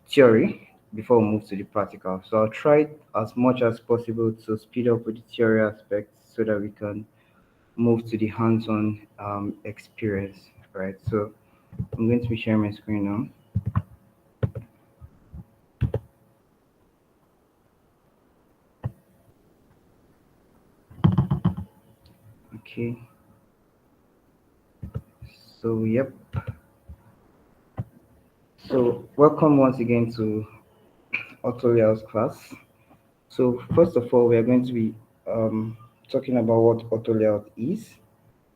theory before we move to the practical. So I'll try as much as possible to speed up with the theory aspects so that we can move to the hands-on experience, right? So I'm going to be sharing my screen now. Okay. So yep. So welcome once again to Autolayout class. So first of all, we are going to be talking about what Autolayout is,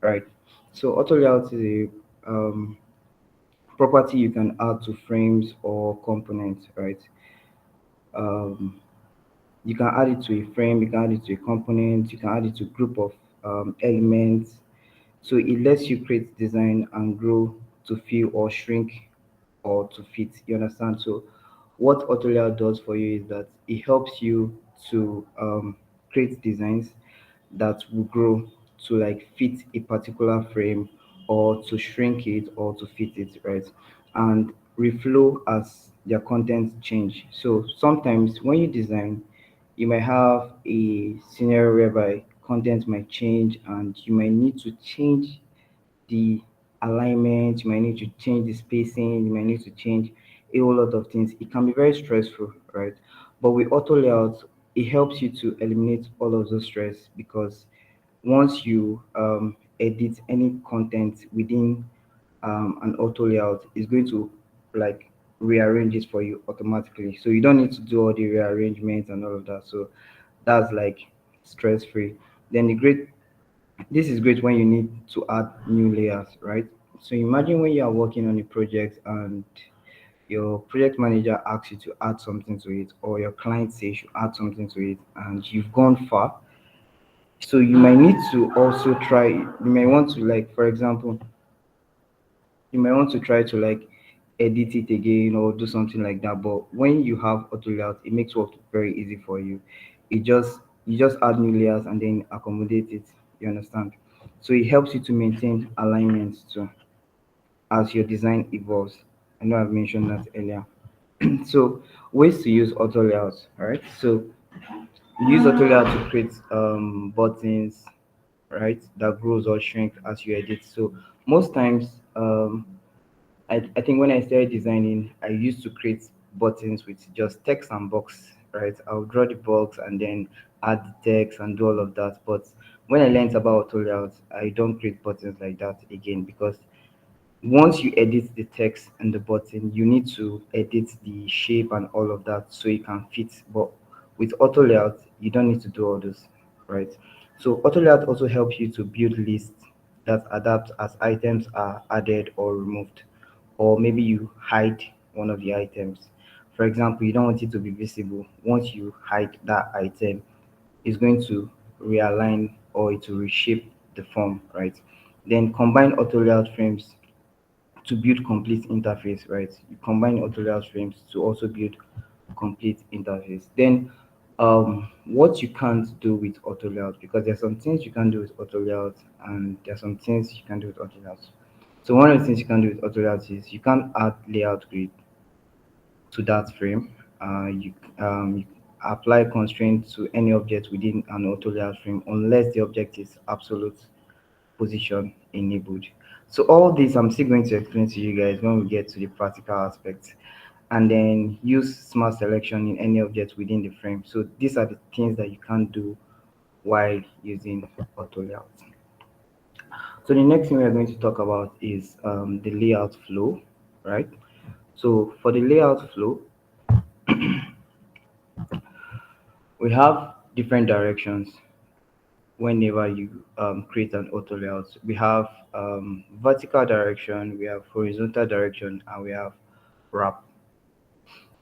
right? So Autolayout is a property you can add to frames or components, right? Um, you can add it to a frame, you can add it to a component, you can add it to a group of elements. So it lets you create design and grow to fill or shrink or to fit. You understand? So what Autolayer does for you is that it helps you to create designs that will grow to like fit a particular frame or to shrink it or to fit it, right? And reflow as their content change. So sometimes when you design, you might have a scenario whereby content might change and you might need to change the alignment, you might need to change the spacing, you might need to change a whole lot of things. It can be very stressful, right? But with auto layout, it helps you to eliminate all of those stress because once you edit any content within an auto layout, it's going to like rearrange it for you automatically. So you don't need to do all the rearrangements and all of that. So that's like stress free. Then the great this is great when you need to add new layers, right? So imagine when you are working on a project and your project manager asks you to add something to it, or your client says you should add something to it, and you've gone far. So you might need to also try, you may want to, like, for example, you might want to try to like edit it again or do something like that. But when you have auto layout, it makes work very easy for you. You just add new layers and then accommodate it. You understand? So it helps you to maintain alignment too as your design evolves. I know I've mentioned that earlier. So ways to use auto layouts, all right? So you use auto layout to create buttons, right? That grows or shrink as you edit. So most times I think when I started designing, I used to create buttons with just text and box, right? I'll draw the box and then add the text and do all of that. But when I learned about auto layout, I don't create buttons like that again because once you edit the text and the button, you need to edit the shape and all of that so it can fit. But with auto layout, you don't need to do all this, right? So auto layout also helps you to build lists that adapt as items are added or removed, or maybe you hide one of the items. For example, you don't want it to be visible. Once you hide that item, it's going to realign or it will reshape the form, right? Then combine auto layout frames to build complete interface, right? You combine auto layout frames to also build complete interface. Then what you can't do with auto layout, because there's some things you can do with auto layout and there's some things you can do with auto layout. So one of the things you can do with auto layout is you can't add layout grid to that frame. You apply constraints to any object within an auto layout frame unless the object is absolute position enabled. So all this I'm still going to explain to you guys when we get to the practical aspects, and then use smart selection in any object within the frame. So these are the things that you can't do while using auto layout. So the next thing we are going to talk about is the layout flow, right? So for the layout flow, we have different directions whenever you create an auto layout. We have vertical direction, we have horizontal direction, and we have wrap.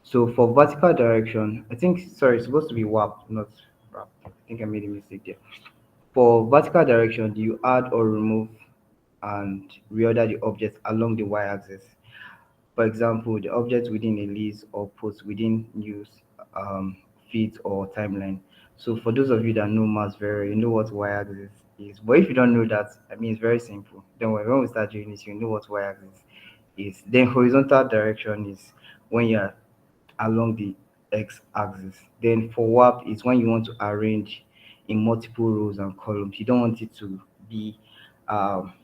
So for vertical direction, I think, sorry, it's supposed to be wrap, not wrap. I think I made a mistake there. For vertical direction, you add or remove and reorder the object along the y-axis. For example, the object within a list or post within news, um, feed or timeline. So for those of you that know maths very well, you know what y-axis is. But if you don't know that, I mean, it's very simple. Don't worry, when we start doing this, you know what y-axis is. Then horizontal direction is when you're along the x-axis. Then for warp is when you want to arrange in multiple rows and columns. You don't want it to be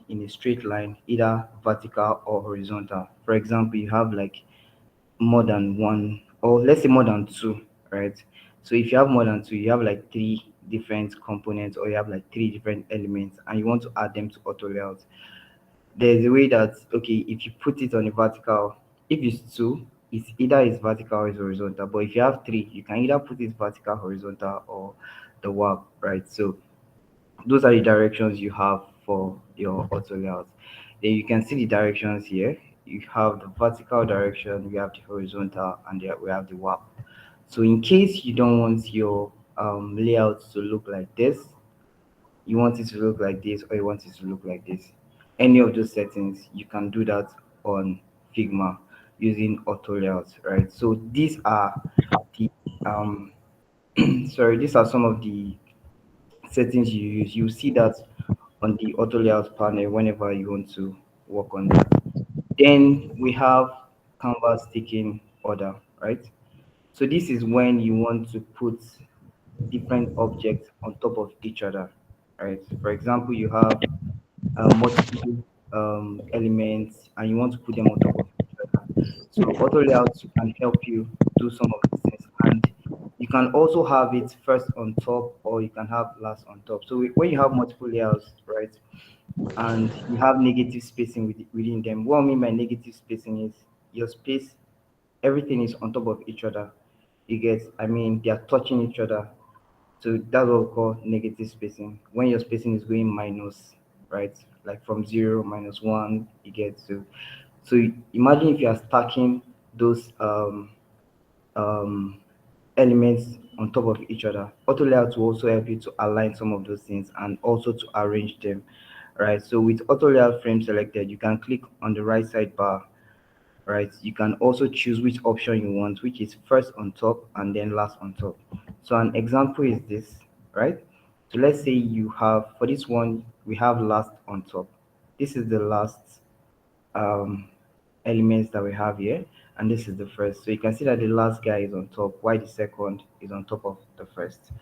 in a straight line, either vertical or horizontal. For example, you have like more than one, or let's say more than two, right? So if you have more than two, you have like three different components, or you have like three different elements, and you want to add them to auto layout. There's a way that, okay, if you put it on a vertical, if it's two, it's either it's vertical or it's horizontal. But if you have three, you can either put it vertical, horizontal, or the warp, right? So those are the directions you have for your auto layout. Then you can see the directions here. You have the vertical direction, we have the horizontal, and there we have the warp. So in case you don't want your layout to look like this, you want it to look like this, or you want it to look like this, any of those settings, you can do that on Figma using auto layout, right? So these are the um sorry, these are some of the settings you use. You see that on the auto layout panel whenever you want to work on that. Then we have canvas taking order, right? So this is when you want to put different objects on top of each other, right? For example, you have multiple elements and you want to put them on top of each other. So auto layouts can help you do some of these things, and you can also have it first on top, or you can have last on top. So when you have multiple layouts, right, and you have negative spacing within them, what I mean by negative spacing is your space, everything is on top of each other. You get, I mean, they are touching each other. So that's what we call negative spacing. When your spacing is going minus, right? Like from zero, minus one, you get to. So imagine if you are stacking those um, elements on top of each other. Auto layout will also help you to align some of those things and also to arrange them, right? So with auto layout frame selected, you can click on the right side bar, right? You can also choose which option you want, which is first on top and then last on top. So an example is this, right? So let's say you have, for this one, we have last on top. This is the last um, elements that we have here, and this is the first. So you can see that the last guy is on top, while the second is on top of the first.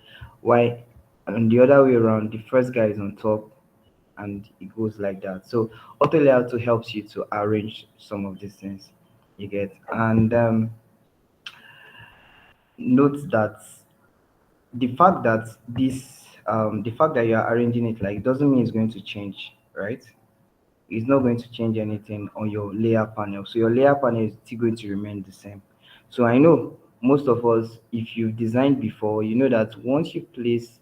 Why on the other way around, the first guy is on top, and it goes like that. So auto layout to helps you to arrange some of these things you get. And note that the fact that you are arranging it like doesn't mean it's going to change, right? It's not going to change anything on your layer panel. So your layer panel is still going to remain the same. So I know most of us, if you've designed before, you know that once you place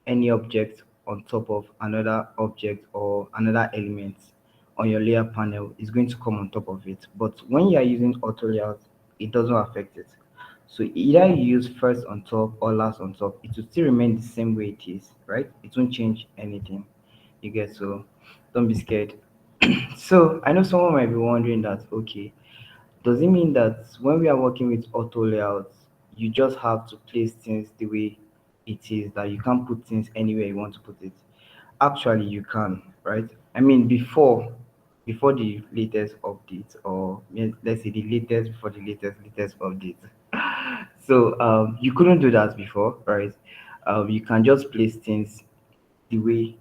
any object on top of another object or another element on your layer panel, is going to come on top of it. But when you are using auto layout, it doesn't affect it. So either you use first on top or last on top, it will still remain the same way it is, right? It won't change anything. You get, so don't be scared. So I know someone might be wondering that, okay, does it mean that when we are working with auto layouts, you just have to place things the way it is, that you can't put things anywhere you want to put it? Actually, you can, right? I mean, before the latest update, or let's say the latest before the latest update. So you couldn't do that before, right? You can just place things the way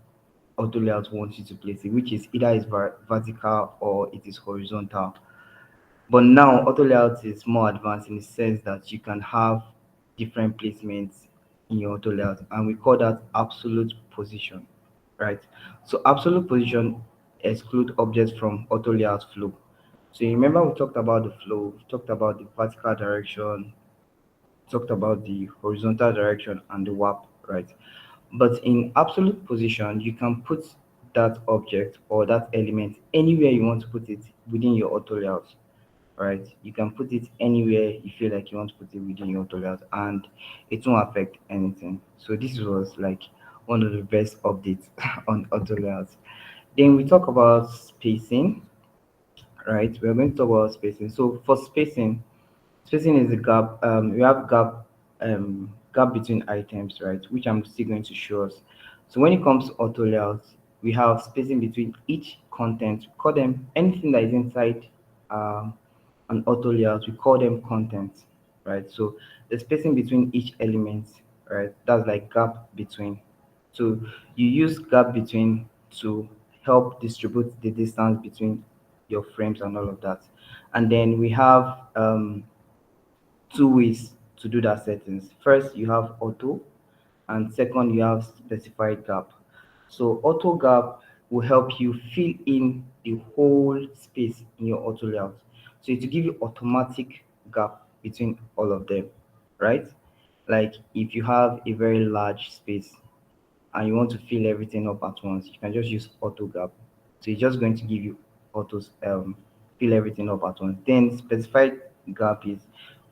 auto layout wants you to place it, which is either is vertical or it is horizontal. But now auto layout is more advanced in the sense that you can have different placements in your auto layout, and we call that absolute position, right? So absolute position exclude objects from auto layout flow. So you remember we talked about the flow, we talked about the vertical direction, talked about the horizontal direction and the warp, right? But in absolute position, you can put that object or that element anywhere you want to put it within your auto layout, right? You can put it anywhere you feel like you want to put it within your auto layout, and it won't affect anything. So this was like one of the best updates on auto layouts. Then we talk about spacing, right? We're going to talk about spacing. So for spacing, spacing is the gap. We have gap between items, right? Which I'm still going to show us. So when it comes to auto layouts, we have spacing between each content. We call them anything that is inside. an auto layout, we call them content, right? So the spacing between each element, right? That's like gap between. So you use gap between to help distribute the distance between your frames and all of that. And then we have two ways to do that settings. First, you have auto, and second, you have specified gap. So auto gap will help you fill in the whole space in your auto layout. So it will give you automatic gap between all of them, right? Like if you have a very large space and you want to fill everything up at once, you can just use auto gap. So it's just going to give you autos fill everything up at once. Then specified gap is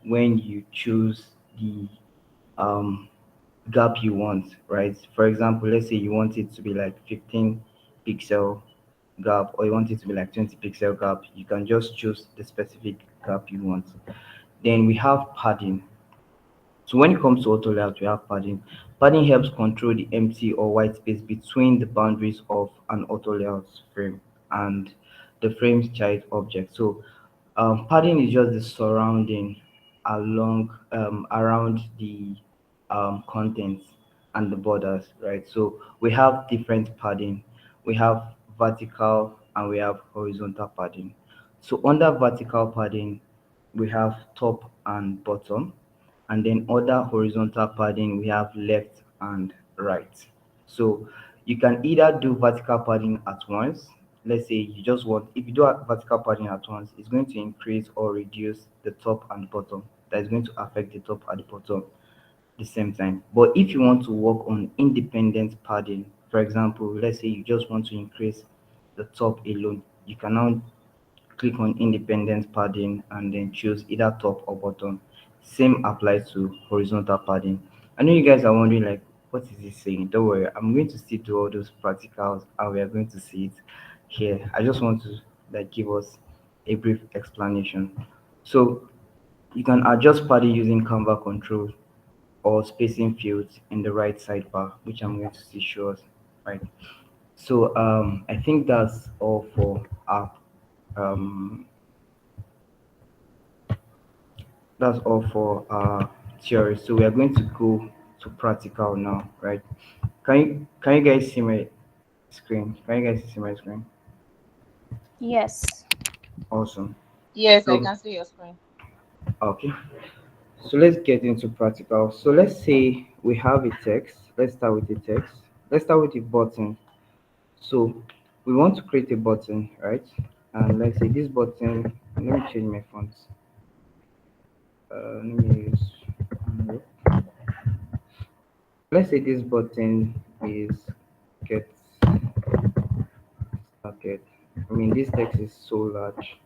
when you choose the um gap you want, right? For example, let's say you want it to be like 15 pixel gap, or you want it to be like 20 pixel gap, you can just choose the specific gap you want. Then we have padding. So when it comes to auto layout, we have padding. Padding helps control the empty or white space between the boundaries of an auto layout frame and the frame's child object. So padding is just the surrounding around the contents and the borders, right? So we have different padding. We have vertical and we have horizontal padding. So under vertical padding, we have top and bottom, and then other horizontal padding we have left and right. So you can either do vertical padding at once. Let's say you just want, if you do a vertical padding at once, it's going to increase or reduce the top and bottom. That is going to affect the top and the bottom the same time. But if you want to work on independent padding, for example, let's say you just want to increase the top alone, you can now click on independent padding and then choose either top or bottom. Same applies to horizontal padding. I know you guys are wondering like, what is this saying? Don't worry, I'm going to still do all those practicals and we are going to see it here. I just want to like give us a brief explanation. So you can adjust padding using Canva control or spacing fields in the right sidebar, which I'm going to see show us. Right. So I think that's all for our um, that's all for theory. So we are going to go to practical now, right? Can you guys see my screen? Can you guys see my screen? Yes. Awesome. Yes, I So can see your screen. okay. So let's get into practical. So let's say we have a text. Let's start with the text. Let's start with the button. So we want to create a button, right? And let's say this button. Let me change my fonts. Let me use. Let's say this button is get started. I mean, this text is so large.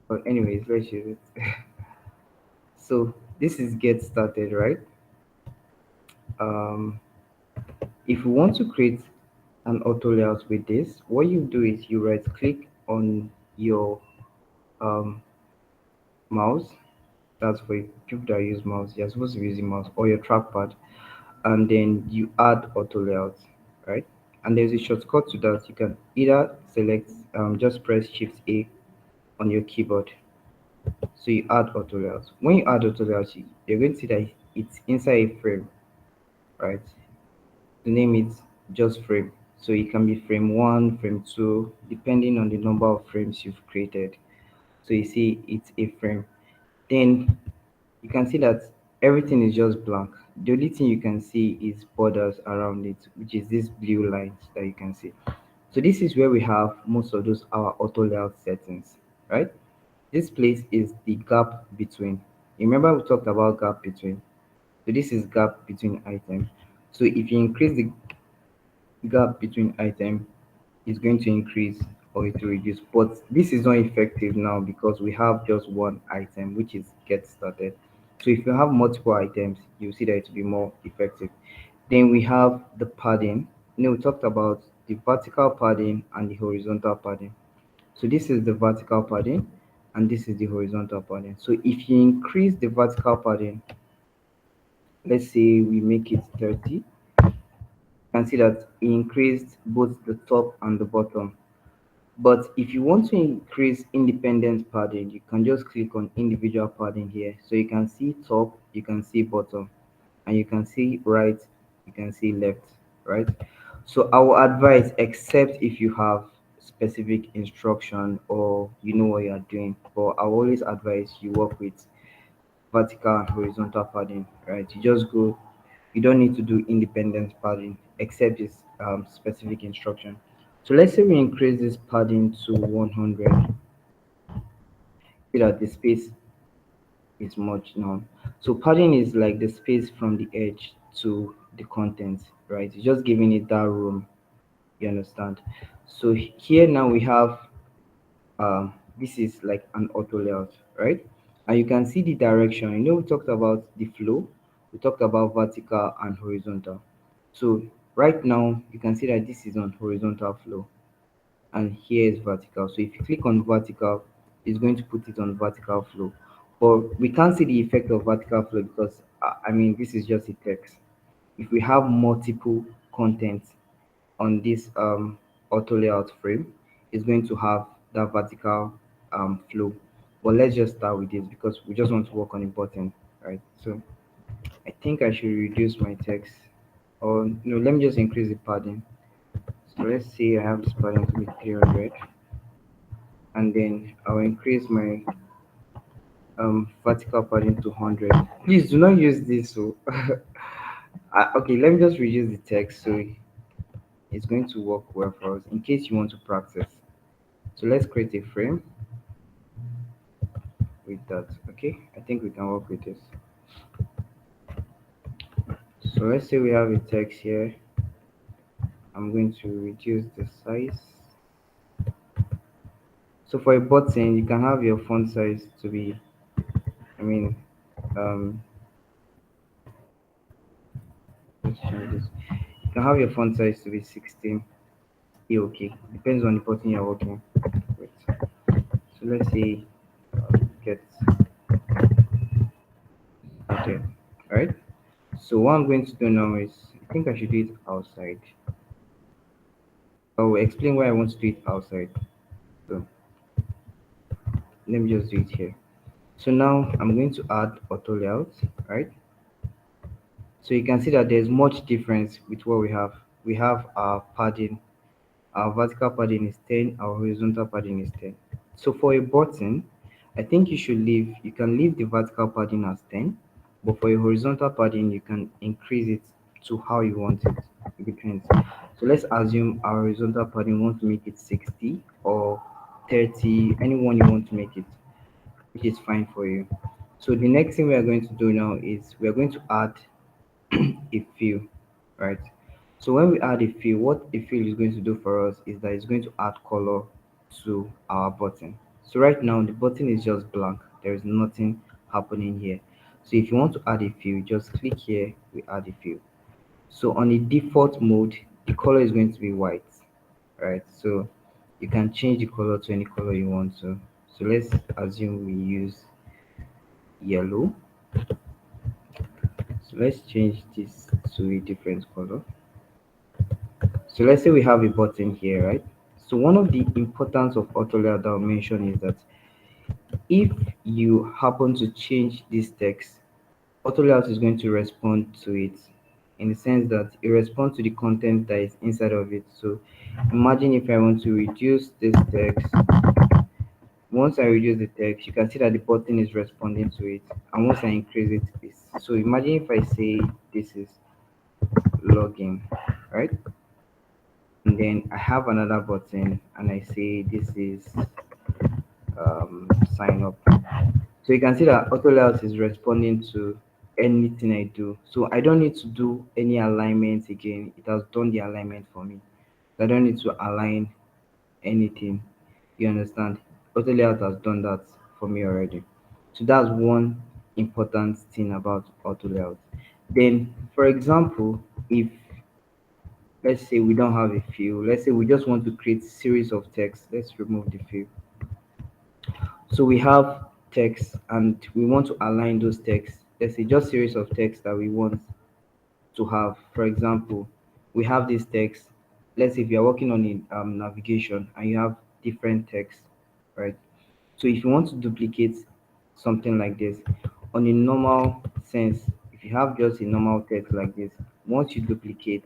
But anyways, let's use it. So this is get started, right? Um, if you want to create an auto layout with this, what you do is you right click on your um, mouse. That's for people that use mouse. You're supposed to be using mouse or your trackpad, and then you add auto layout, right? And there's a shortcut to that. You can either select, just press Shift A on your keyboard. So you add auto layout. When you add auto layout, you're going to see that it's inside a frame, right? The name is just frame. So it can be frame one, frame two, depending on the number of frames you've created. So you see it's a frame. Then you can see that everything is just blank. The only thing you can see is borders around it, which is these blue lines that you can see. So this is where we have most of those our auto layout settings, right? This place is the gap between. Remember we talked about gap between. So this is gap between item. So if you increase the gap between item, it's going to increase or it will reduce. But this is not effective now because we have just one item, which is get started. So if you have multiple items, you see that it will be more effective. Then we have the padding. We talked about the vertical padding and the horizontal padding. So this is the vertical padding and this is the horizontal padding. So if you increase the vertical padding, let's say we make it 30, you can see that it increased both the top and the bottom. But if you want to increase independent padding, you can just click on individual padding here. So you can see top, you can see bottom, and you can see right, you can see left, right? So I will advise, except if you have specific instruction or you know what you are doing, but I will always advise you work with vertical and horizontal padding, right? You just go, you don't need to do independent padding except it's specific instruction. So let's say we increase this padding to 100, see that the space is much now. So padding is like the space from the edge to the content, right? It's just giving it that room, you understand? So here now we have this is like an auto layout, right? And you can see the direction. You know, we talked about the flow, we talked about vertical and horizontal. So right now you can see that this is on horizontal flow and here is vertical. So if you click on vertical, it's going to put it on vertical flow. But we can't see the effect of vertical flow because I mean this is just a text. If we have multiple content on this auto layout frame, is going to have that vertical flow. But let's just start with this because we just want to work on a button, right? So I think I should reduce my text, or no, let me just increase the padding. So let's say I have this padding to be 300, and then I'll increase my vertical padding to 100. Please do not use this. So okay, let me just reduce the text so it's going to work well for us in case you want to practice. So let's create a frame with that. Okay, I think we can work with this. So let's say we have a text here. I'm going to reduce the size. So for a button, you can have your font size to be, I mean, um, let's change this. You can have your font size to be 16. Yeah, okay. Depends on the button you're working with. So let's say get started. Alright. So what I'm going to do now is I think I should do it outside. I will explain why I want to do it outside. So let me just do it here. So now I'm going to add auto layout, right? So you can see that there's much difference with what we have. We have our padding, our vertical padding is 10, our horizontal padding is 10. So for a button, I think you can leave the vertical padding as 10, but for a horizontal padding, you can increase it to how you want it. It depends. So let's assume our horizontal padding want to make it 60 or 30, anyone you want to make it, which is fine for you. So the next thing we are going to do now is we are going to add a fill, right? So when we add a fill, what a fill is going to do for us is that it's going to add color to our button. So right now the button is just blank. There is nothing happening here. So if you want to add a fill, just click here, we add a fill. So on the default mode, the color is going to be white, right? So you can change the color to any color you want to. So let's assume we use yellow. So let's change this to a different color. So let's say we have a button here, right? So one of the importance of auto layout that I'll mention is that if you happen to change this text, auto layout is going to respond to it in the sense that it responds to the content that is inside of it. So imagine if I want to reduce this text. Once I reduce the text, you can see that the button is responding to it. And once I increase it, it's so imagine if I say this is login, right? And then I have another button and I say this is sign up. So you can see that auto layout is responding to anything I do. So I don't need to do any alignment again. It has done the alignment for me. I don't need to align anything. You understand? Auto layout has done that for me already. So that's one important thing about auto layout. Then, for example, if let's say we don't have a field, let's say we just want to create series of text, let's remove the field. So we have text and we want to align those texts. Let's say just series of text that we want to have. For example, we have this text. Let's say if you're working on a navigation and you have different text, right? So if you want to duplicate something like this on a normal sense, if you have just a normal text like this, once you duplicate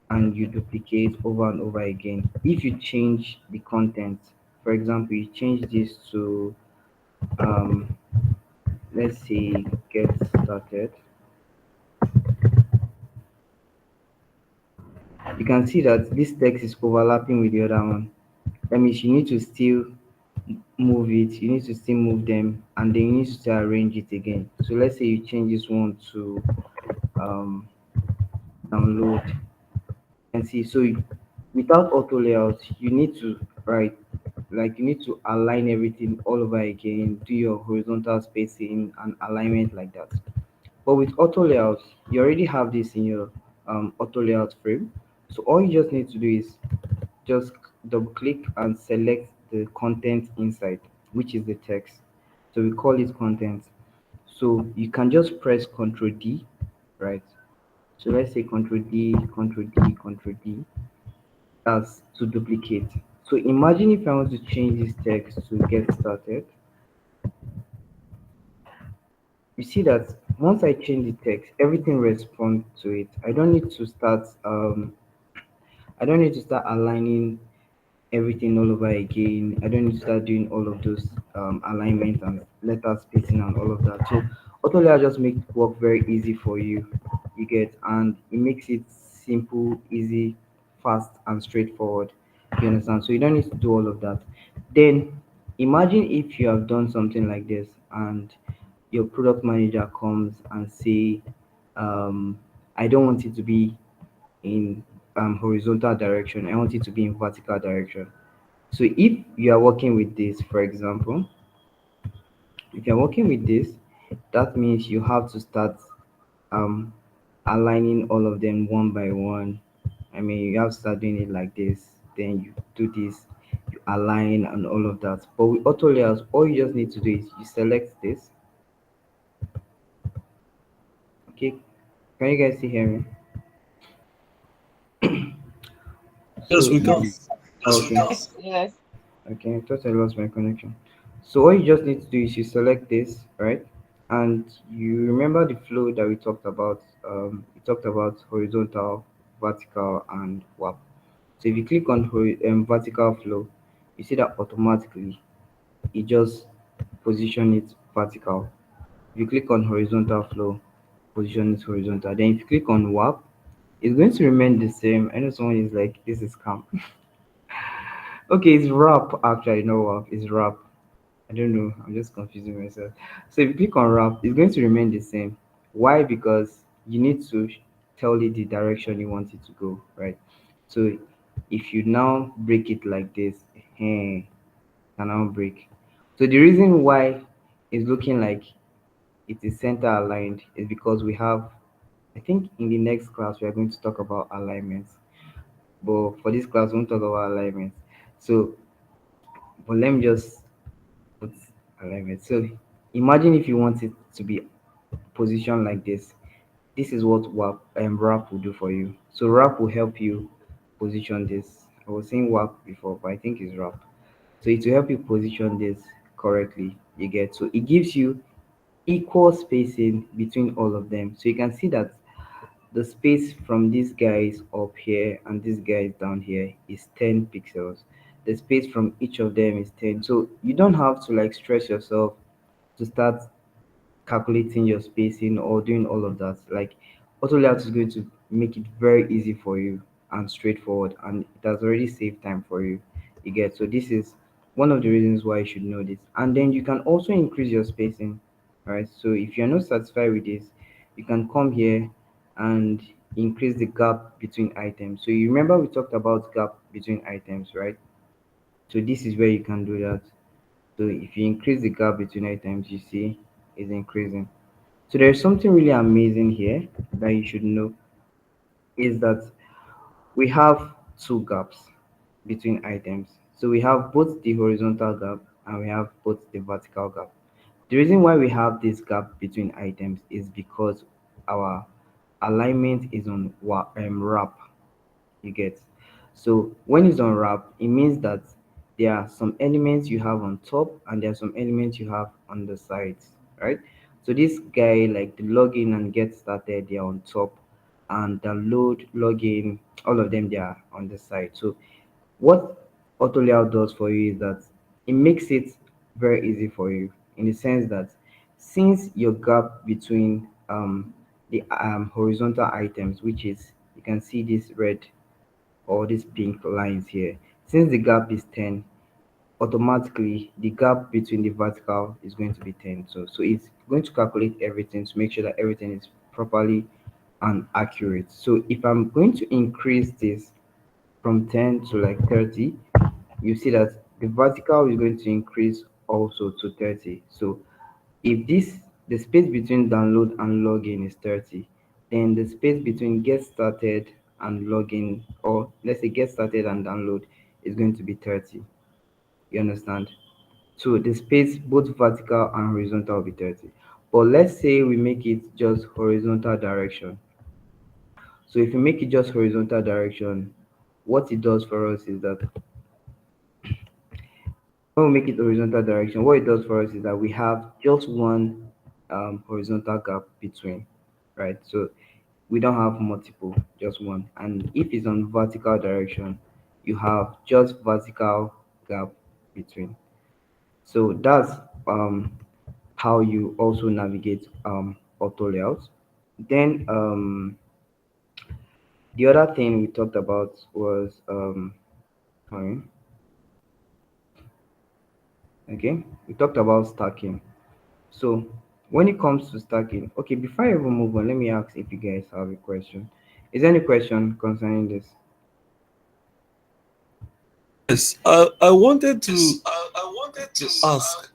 and you duplicate over and over again, if you change the content, for example, you change this to um, let's say get started, you can see that this text is overlapping with the other one. That means you need to still move it, you need to still move them, and then you need to still arrange it again. So let's say you change this one to um, download. And see, so without auto layout, you need to write, like you need to align everything all over again, do your horizontal spacing and alignment like that. But with auto layout, you already have this in your auto layout frame. So all you just need to do is just double click and select the content inside, which is the text. So we call it content. So you can just press Ctrl D, right? So let's say Ctrl D, Ctrl D, Ctrl D as to duplicate. So imagine if I want to change this text to get started. You see that once I change the text, everything responds to it. I don't need to start aligning everything all over again. I don't need to start doing all of those alignment and letter spacing and all of that. So auto layout just makes work very easy for you. You get, and it makes it simple, easy, fast, and straightforward. You understand? So you don't need to do all of that. Then imagine if you have done something like this and your product manager comes and say, I don't want it to be in horizontal direction. I want it to be in vertical direction. So if you are working with this, for example, if you're working with this, that means you have to start um, aligning all of them one by one. I mean, you have to start doing it like this, then you do this, you align and all of that. But with auto layouts, all you just need to do is you select this. Okay, can you guys still hear me? Yes, So we if can. you, Yes. okay, Yes, yes. okay, I thought I lost my connection. So all you just need to do is you select this, right? And you remember the flow that we talked about. We talked about horizontal, vertical, and warp. So if you click on vertical flow, you see that automatically it just position it vertical. If you click on horizontal flow, position it horizontal. Then if you click on warp, it's going to remain the same. I know someone is like, this is calm. Okay, it's wrap actually, no warp, it's wrap. I don't know. I'm just confusing myself. So if you click on wrap, it's going to remain the same. Why? Because you need to tell it the direction you want it to go, right? So if you now break it like this, can now break. So the reason why it's looking like it is center aligned is because we have, I think in the next class we are going to talk about alignments. But for this class, we won't talk about alignments. So, but let me just put alignment. So imagine if you want it to be positioned like this. This is what wrap will do for you. So wrap will help you position this. I was saying wrap before, but I think it's wrap. So it will help you position this correctly. You get, so it gives you equal spacing between all of them. So you can see that the space from these guys up here and these guys down here is 10 pixels. The space from each of them is 10. So you don't have to like stress yourself to start calculating your spacing or doing all of that. Like auto layout is going to make it very easy for you and straightforward, and it has already saved time for you. You get, so this is one of the reasons why you should know this. And then you can also increase your spacing. Right. So if you're not satisfied with this, you can come here and increase the gap between items. So you remember we talked about gap between items, right? So this is where you can do that. So if you increase the gap between items, you see is increasing. So there's something really amazing here that you should know is that we have two gaps between items. So we have both the horizontal gap and we have both the vertical gap. The reason why we have this gap between items is because our alignment is on wrap. You get. So when it's unwrapped, it means that there are some elements you have on top and there are some elements you have on the sides, right? So this guy, like the login and get started, they are on top, and download, login, all of them they are on the side. So what auto layout does for you is that it makes it very easy for you in the sense that since your gap between the horizontal items, which is you can see this red or these pink lines here, since the gap is 10, automatically the gap between the vertical is going to be 10. So it's going to calculate everything to make sure that everything is properly and accurate. So if I'm going to increase this from 10 to like 30, you see that the vertical is going to increase also to 30. So if this the space between download and login is 30, then the space between get started and login, or let's say get started and download, is going to be 30. You understand? So the space both vertical and horizontal will be 30. But let's say we make it just horizontal direction. So if you make it just horizontal direction, what it does for us is that when we make it horizontal direction, what it does for us is that we have just one horizontal gap between, right? So we don't have multiple, just one. And if it's on vertical direction, you have just vertical gap between. So that's how you also navigate auto layout. Then the other thing we talked about was sorry, okay, we talked about stacking. So when it comes to stacking, okay, before I even move on, let me ask if you guys have a question. Is there any question concerning this? Yes, I wanted to ask.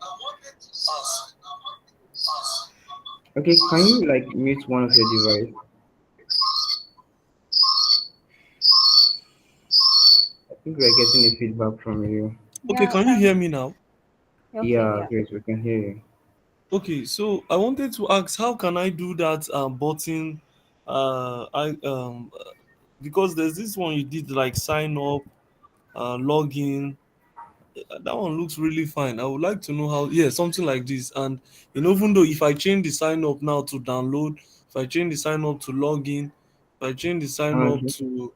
Okay, can you like mute one of your device? I think we are getting a feedback from you. Okay, Yeah, can you hear me now? okay, Yeah, yeah. Grace, we can hear you. Okay, so I wanted to ask, how can I do that button? I because there's this one you did like sign up, login. That one looks really fine. I would like to know how. Yeah, something like this. And even though if I change the sign up now to download, if I change the sign up to login, if I change the sign up Okay. to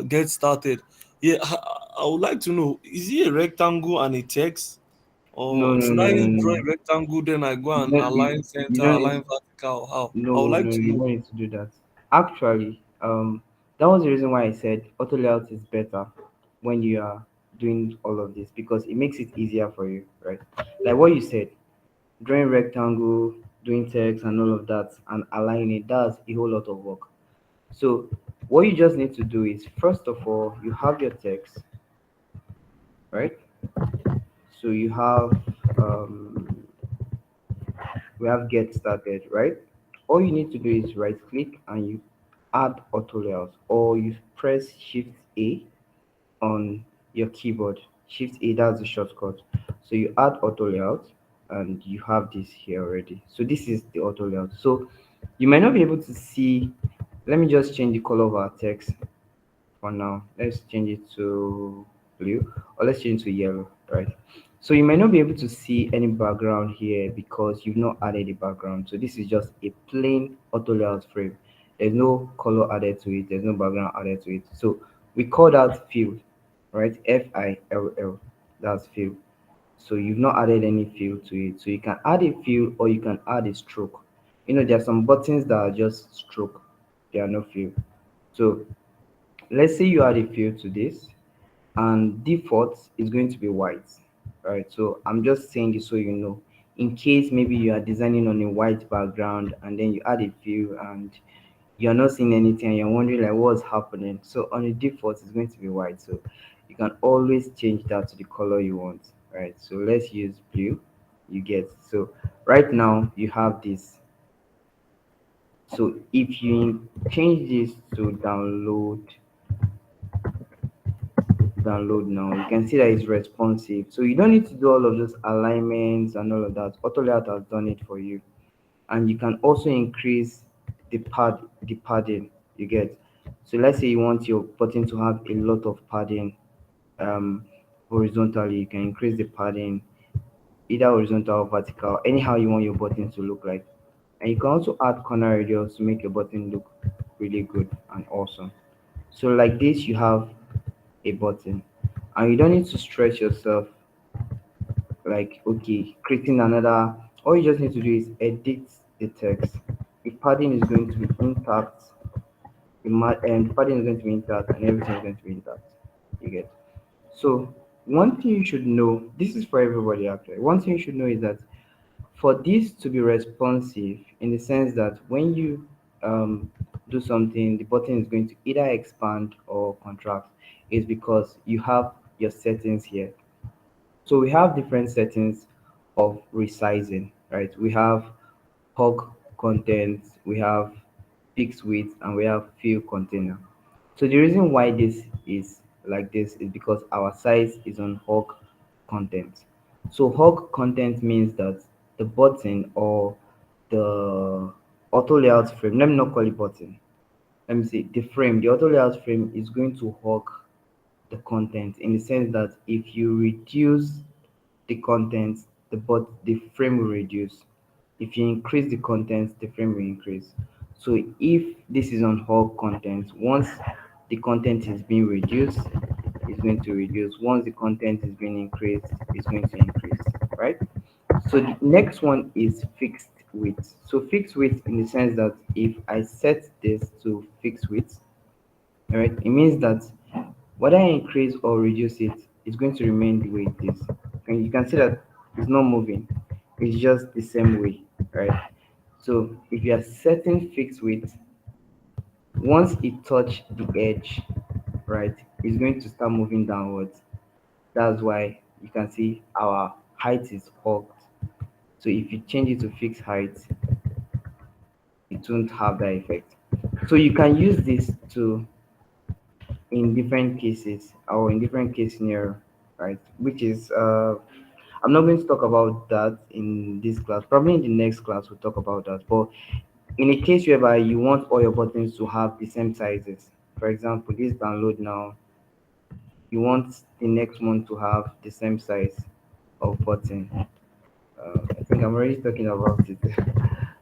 get started, yeah, I would like to know: is it a rectangle and a text? No, Or no, should no, I no, draw no. a rectangle, then I go You and don't, align you center, don't need align vertical? How? no, I would like no, to you know. don't need to do that. Actually, that was the reason why I said auto layout is better when you are doing all of this because it makes it easier for you, right? Like what you said, drawing rectangle, doing text and all of that, and aligning it, that's a whole lot of work. So what you just need to do is first of all, you have your text, right? So you have we have get started, right? All you need to do is right click and you add auto layout, or you press shift A on your keyboard. Shift A, that's the shortcut. So you add auto layout and you have this here already. So this is the auto layout. So you might not be able to see. Let me just change the color of our text for now. Let's change it to blue, or let's change it to yellow, right? So you might not be able to see any background here because you've not added a background. So this is just a plain auto layout frame. There's no color added to it, there's no background added to it. So we call that field, right? Fill, that's field. So you've not added any field to it. So you can add a field or you can add a stroke. There are some buttons that are just stroke, they are no field. So let's say you add a field to this and default is going to be white, right? So I'm just saying this so you know, in case maybe you are designing on a white background and then you add a field and you're not seeing anything and you're wondering like what's happening. So on the default it's going to be white, so you can always change that to the color you want, right? So let's use blue. You get, so right now you have this. So if you change this to download now, you can see that it's responsive, so you don't need to do all of those alignments and all of that. Auto layout has done it for you. And you can also increase the padding, you get. So let's say you want your button to have a lot of padding um, horizontally, you can increase the padding either horizontal or vertical, anyhow you want your button to look like. And you can also add corner radius to make your button look really good and awesome. So like this, you have a button, and you don't need to stress yourself like okay, creating another. All you just need to do is edit the text. The padding is going to be intact. The padding is going to be intact, and everything is going to be intact. You get. So one thing you should know, this is for everybody actually. One thing you should know is that for this to be responsive, in the sense that when you do something, the button is going to either expand or contract, is because you have your settings here. So we have different settings of resizing, right? We have hug content, we have fixed width, and we have fill container. So the reason why this is like this is because our size is on hug content. So hug content means that the button or the auto layout frame, let me not call it button. Let me see, the frame, the auto layout frame is going to hug the content in the sense that if you reduce the content, the frame will reduce. If you increase the content, the frame will increase. So if this is on whole content, once the content is being reduced, it's going to reduce. Once the content is being increased, it's going to increase, right? So the next one is fixed width. So fixed width in the sense that if I set this to fixed width, all right, it means that whether I increase or reduce it, it's going to remain the way it is. And you can see that it's not moving. It's just the same way, right? So if you are setting fixed width, once it touch the edge, right, it's going to start moving downwards. That's why you can see our height is hugged. So if you change it to fixed height, it won't have that effect. So you can use this to in different cases or in different case scenario, right? Which is I'm not going to talk about that in this class. Probably in the next class we'll talk about that. But in a case whereby you want all your buttons to have the same sizes, for example, this download now, you want the next one to have the same size of button. I think I'm already talking about it.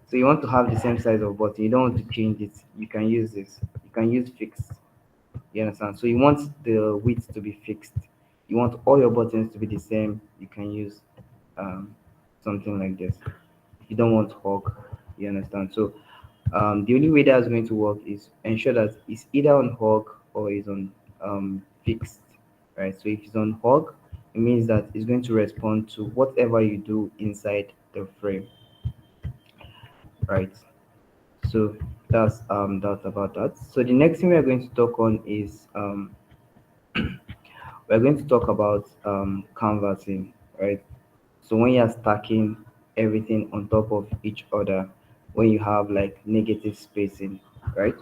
So you want to have the same size of button. You don't want to change it. You can use this. You can use fixed. You understand? So you want the width to be fixed. You want all your buttons to be the same. You can use um, something like this. If you don't want hog, you understand? So the only way that's going to work is ensure that it's either on hog or is on fixed, right? So if it's on hog, it means that it's going to respond to whatever you do inside the frame, right? So that's about that. So the next thing we are going to talk on is we're going to talk about canvassing, right? So when you're stacking everything on top of each other, when you have like negative spacing, right?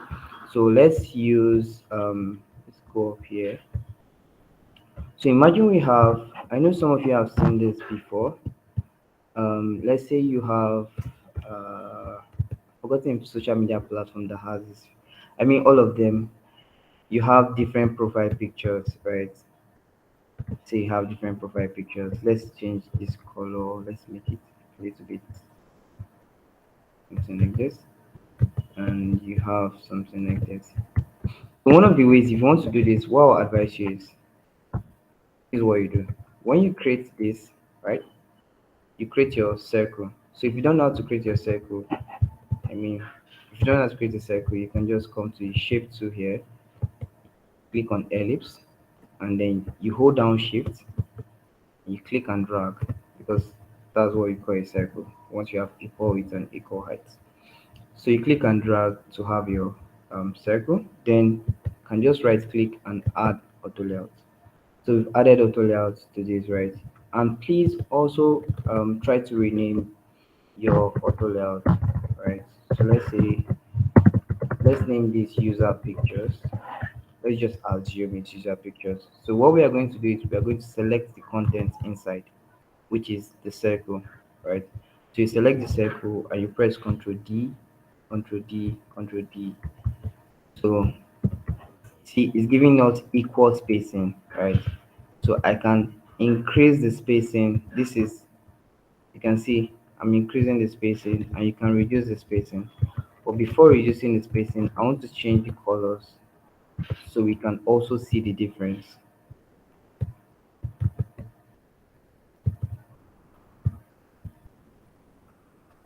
So let's use let's go up here. So imagine we have, I know some of you have seen this before. Let's say you have forgotten social media platform that has this. I mean all of them. You have different profile pictures, right? Say you have different profile pictures. Let's change this color. Let's make it a little bit something like this. And you have something like this. So one of the ways, if you want to do this, what I'll advise you is what you do. When you create this, right, you create your circle. So if you don't know how to create your circle, I mean, if you don't know how to create a circle, you can just come to shape tool here, click on ellipse, and then you hold down shift, you click and drag because that's what you call a circle once you have equal width and equal height. So you click and drag to have your circle, then can just right click and add auto layout. So we've added auto layout to this, right? And please also try to rename your auto layout, right? So let's name this user pictures. Let's just assume it's user pictures. So what we are going to do is we are going to select the content inside, which is the circle, right? So you select the circle and you press Ctrl D, Ctrl D, Ctrl D. So See, it's giving us equal spacing, right? So I can increase the spacing. This is, you can see I'm increasing the spacing, and you can reduce the spacing. But before reducing the spacing, I want to change the colors so we can also see the difference.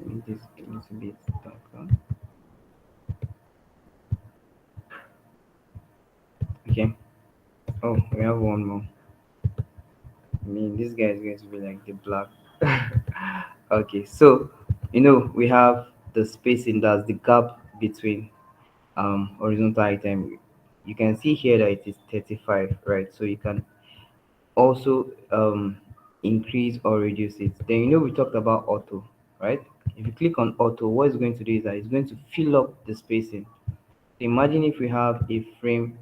Let me just a little bit darker. Okay. Oh, we have one more. I mean, this guy is going to be like the black. Okay, so we have the spacing, that's the gap between horizontal item. You can see here that it is 35, right? So you can also increase or reduce it. Then we talked about auto, right? If you click on auto, what it's going to do is that it's going to fill up the spacing. Imagine if we have a frame.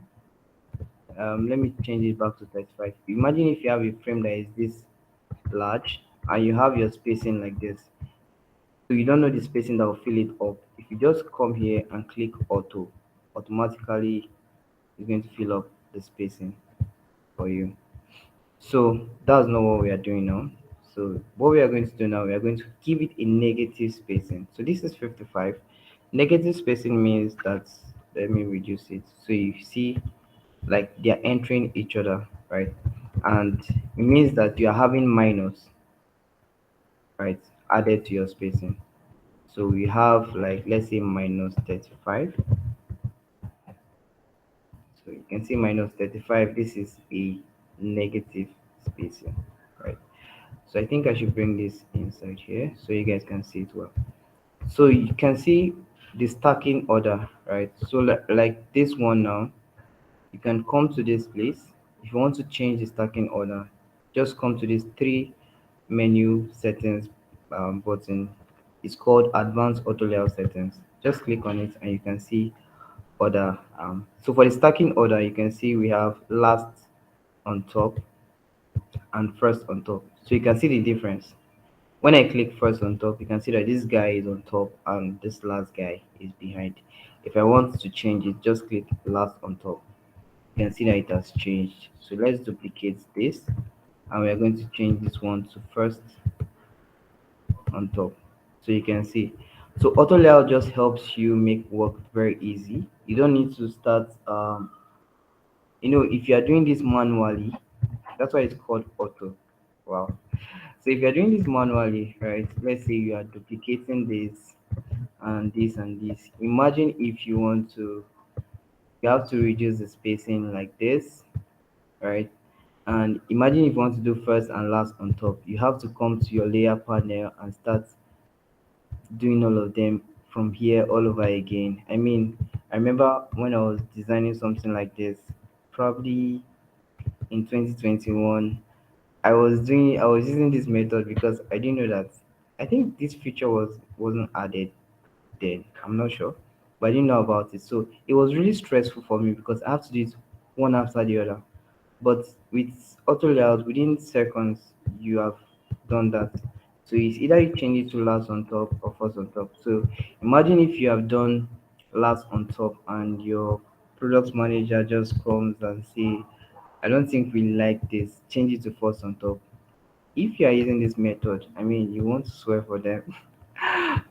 Let me change it back to 35. Imagine if you have a frame that is this large and you have your spacing like this. So you don't know the spacing that will fill it up. If you just come here and click auto, automatically it's going to fill up the spacing for you. So that's not what we are doing now. So what we are going to do now, we are going to give it a negative spacing. So this is 55. Negative spacing means that, let me reduce it. So you see like they are entering each other, right? And it means that you are having minus, right, added to your spacing. So we have like, let's say minus 35. So you can see minus 35. This is a negative spacing, right? So I think I should bring this inside here so you guys can see it well. So you can see the stacking order, right? So like this one now, you can come to this place. If you want to change the stacking order, just come to this three menu settings button. It's called advanced auto layout settings. Just click on it and you can see order. So for the stacking order, you can see we have last on top and first on top. So you can see the difference. When I click first on top, you can see that this guy is on top and this last guy is behind. If I want to change it, just click last on top. You can see that it has changed. So let's duplicate this and we are going to change this one to first on top. So you can see. So auto layout just helps you make work very easy. You don't need to start if you are doing this manually, that's why it's called auto. Wow. So if you're doing this manually, right, let's say you are duplicating this and this and this. Imagine if you want to, you have to reduce the spacing like this, right? And imagine if you want to do first and last on top, you have to come to your layer panel and start doing all of them from here all over again. I mean, I remember when I was designing something like this, probably in 2021, I was using this method because I didn't know that. I think this feature wasn't added then. I'm not sure, but I didn't know about it. So it was really stressful for me because I have to do it one after the other. But with auto layout, within seconds, you have done that. So it's either you change it to last on top or first on top. So imagine if you have done last on top and your product manager just comes and say, I don't think we like this, change it to first on top. If you are using this method, I mean, you won't swear for them.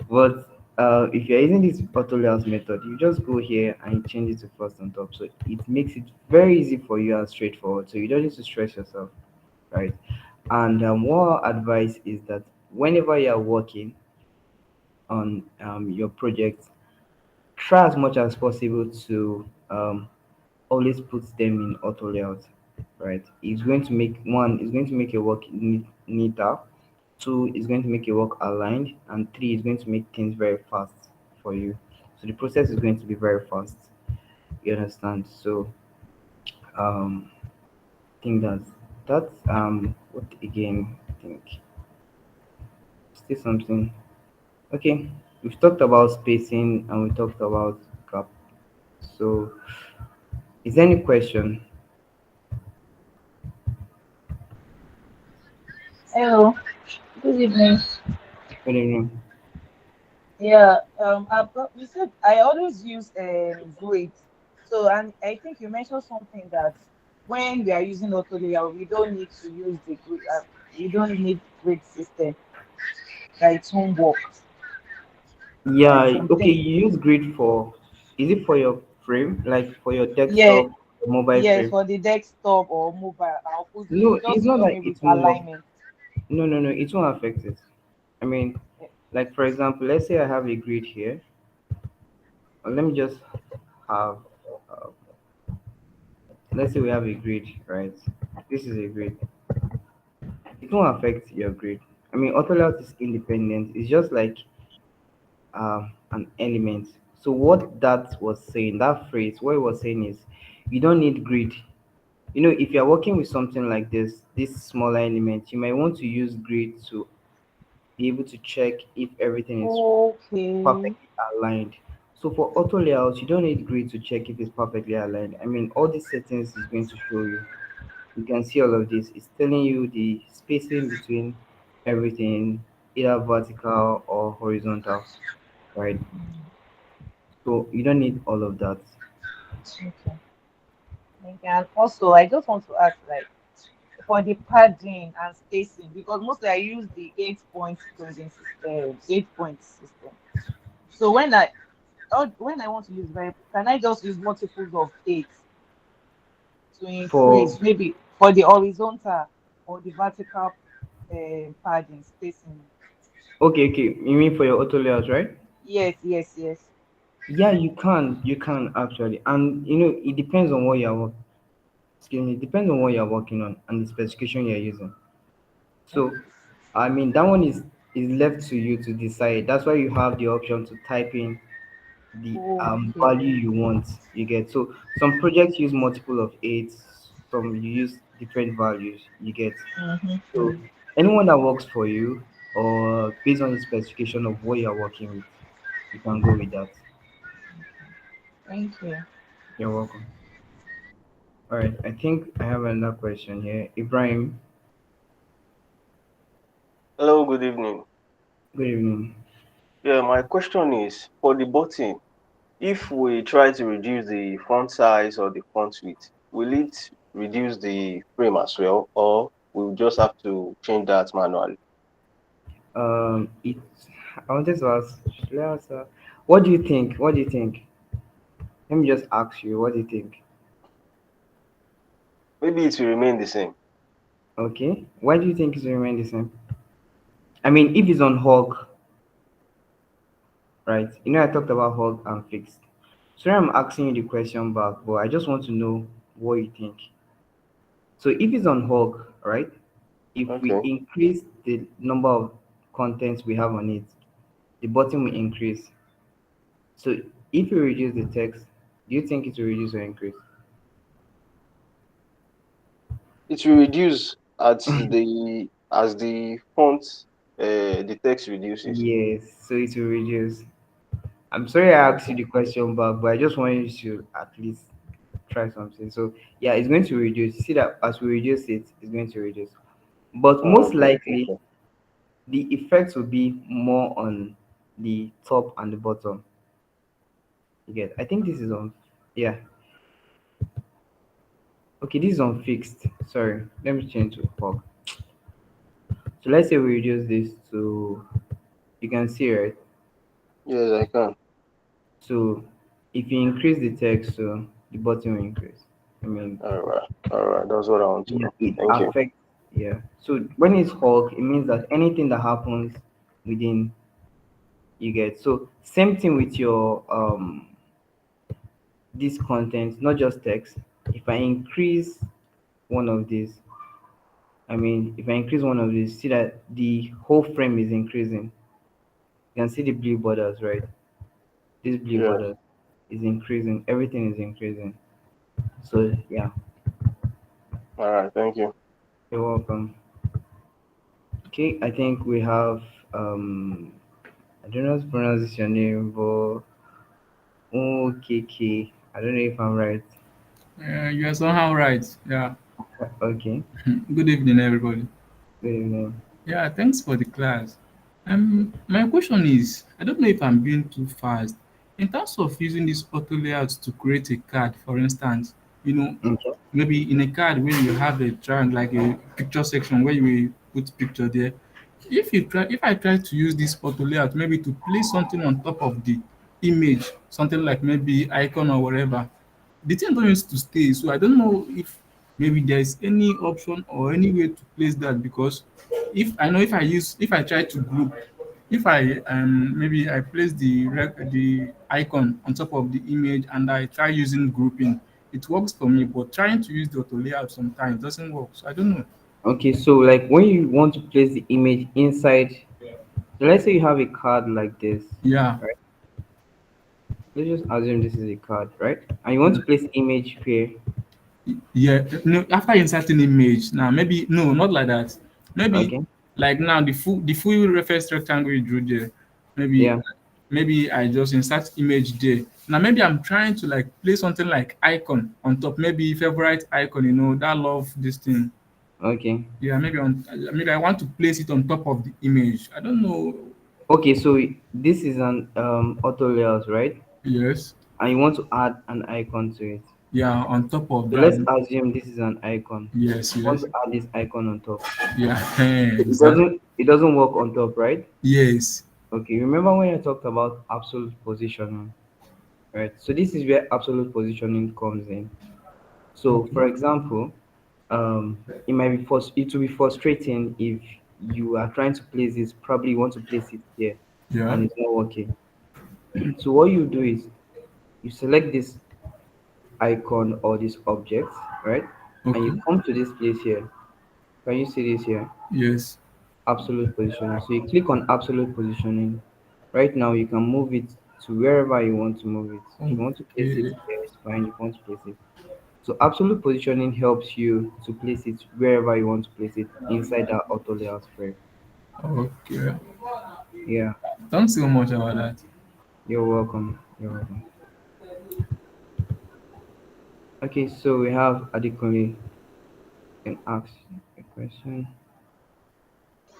But if you're using this auto layout method, you just go here and change it to first on top. So it makes it very easy for you and straightforward. So you don't need to stress yourself, right? And more advice is that whenever you are working on your project, try as much as possible to always put them in auto layout, right? It's going to make one, it's going to make your work neater. Two, it's going to make your work aligned, and three, it's going to make things very fast for you. So the process is going to be very fast. You understand? So I think that's what again? I think still something. Okay, we've talked about spacing and we talked about gap. So is there any question? Hello, good evening. Good evening. Yeah, you said I always use Void. So, and I think you mentioned something that when we are using auto layout, we don't need to use we don't need grid system that it won't work. Like Yeah, okay, something. you use grid for, is it for your frame, like for your Yeah, desktop, your mobile yeah, frame? for the desktop or mobile, I'll put No, grid it's just to not help like me it with won't work. alignment. No, no, no, it won't affect it. I mean, Eh, like for example, let's say I have a grid here. Let me just have, uh, let's say we have a grid, right? This is a grid. It won't affect your grid. I mean, Autolayout is independent. It's just like an element. So what that was saying, that phrase, what it was saying is, you don't need grid. You know, if you're working with something like this smaller element, you might want to use grid to be able to check if everything is Okay. perfectly aligned. So for auto layouts, you don't need grid to check if it's perfectly aligned. I mean, all these settings is going to show you. You can see all of this. It's telling you the spacing between everything, either vertical or horizontal, right? So you don't need all of that. Okay. Thank you. And also, I just want to ask, like, for the padding and spacing, because mostly I use the 8 point grading system, 8 point system. So when I want to use very, can I just use multiples of eight to For increase maybe for the horizontal or the vertical padding spacing? okay, okay, you mean for your auto layouts, right? Yes, yes, yes. Yeah, you can actually, and you know, it depends on what you're excuse me, it depends on what you're working on and the specification you're using. Okay. So, I mean, that one is left to you to decide. That's why you have the option to type in the value Okay. you want. You get, so some projects use multiple of eight, some you use different values. You get, so Mm-hmm. anyone that works for you or based on the specification of what you're working with, you can go with that. Thank you. You're welcome. All right, I think I have another question here. Ibrahim, Hello, good evening. good evening. Yeah, my question is for the button, if we try to reduce the font size or the font width, will it reduce the frame as well, or we'll just have to change that manually? It. I wanted to ask. Should I ask, what do you think? What do you think? Let me just ask you. What do you think? Maybe it will remain the same. Okay. Why do you think it's remain the same? I mean, if it's on hog, right? You know, I talked about hog and fixed. So I'm asking you the question back, but I just want to know what you think. So if it's on hog, right? If we Okay. increase the number of contents we have on it, the button will increase. So if you reduce the text, do you think it will reduce or increase? It will reduce as the font, the text reduces. Yes, so it will reduce. I'm sorry I asked you Okay. the question back, but I just wanted you to at least try something. So yeah, it's going to reduce. See that as we reduce it, it's going to reduce. But Oh, most okay. likely Okay. the effects will be more on the top and the bottom. You get, I think this is on, yeah. Okay, this is on fixed. Sorry, let me change to fog. So let's say we reduce this to, you can see, right? Yes, I can. So if you increase the text, so the bottom will increase. I mean, All right. All right. That's what I want to yeah, know. it Thank you. affects. Yeah. So when it's Hulk, it means that anything that happens within, you get. So same thing with your this content, not just text. If I increase one of these, I mean, if I increase one of these, see that the whole frame is increasing. You can see the blue borders, right? This blue Yes. border is increasing. Everything is increasing. So yeah, All right. Thank you. you're welcome. Okay, I think we have I don't know how to pronounce your name, but okay. I don't know if I'm right. You are somehow right. Yeah. Okay, Good evening, everybody. good evening. Yeah, thanks for the class. My question is, I don't know if I'm being too fast. In terms of using this auto layout to create a card, for instance, you know, Okay. maybe in a card where you have a triangle like a picture section where you will put picture there. If I try to use this auto layout maybe to place something on top of the image, something like maybe icon or whatever, the thing don't used to stay. So I don't know if maybe there is any option or any way to place that, because if I try to group, if I maybe I place the icon on top of the image and I try using grouping, it works for me. But trying to use the auto layout sometimes doesn't work. So I don't know. Okay, so like when you want to place the image inside, so let's say you have a card like this, Yeah. right? Let's just assume this is a card, right? And you want to place image here. Yeah, no, after inserting image, now maybe no, not like that. Maybe Okay, like now the full reference rectangle you drew there. Maybe yeah, maybe I just insert image there. Now maybe I'm trying to like place something like icon on top. Maybe favorite icon, that love this thing. okay. Yeah, maybe I want to place it on top of the image. I don't know. Okay, so this is an auto layout, right? Yes. And you want to add an icon to it. Yeah, on top of So that. let's assume this is an icon. Yes, You want yes. to add this icon on top. Yeah, It exactly. doesn't work on top, right? Yes. Okay, remember when I talked about absolute positioning, right? So this is where absolute positioning comes in. So Okay. for example, it will be frustrating if you are trying to place this, probably you want to place it here Yeah. and it's not working. So what you do is you select this icon or this object, right? And you Okay. come to this place here. Can you see this here? Yes. Absolute positioning. So you click on absolute positioning. Right now you can move it to wherever you want to move it. If you want to place it Okay. here, it's fine. If you want to place it. So absolute positioning helps you to place it wherever you want to place it inside that auto layout frame. Okay. Yeah, Thanks so much about that. you're welcome. You're welcome. Okay, so we have Adekunle can ask a question.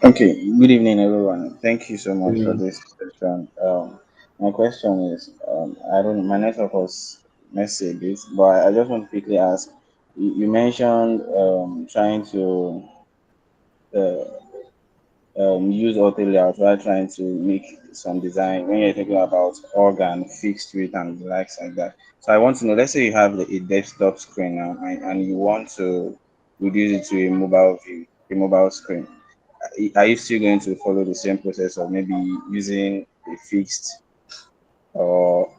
Okay, good evening, everyone. Thank you so Good much for evening. this session. My question is, I don't know, my network was messy a bit, but I just want to quickly ask. You mentioned trying to uh, use auto layout while trying to make some design when you're talking about organ, fixed rate, and the likes like that. So I want to know, let's say you have a desktop screen now, and you want to reduce it to a mobile view, a mobile screen. Are you still going to follow the same process of maybe using a fixed or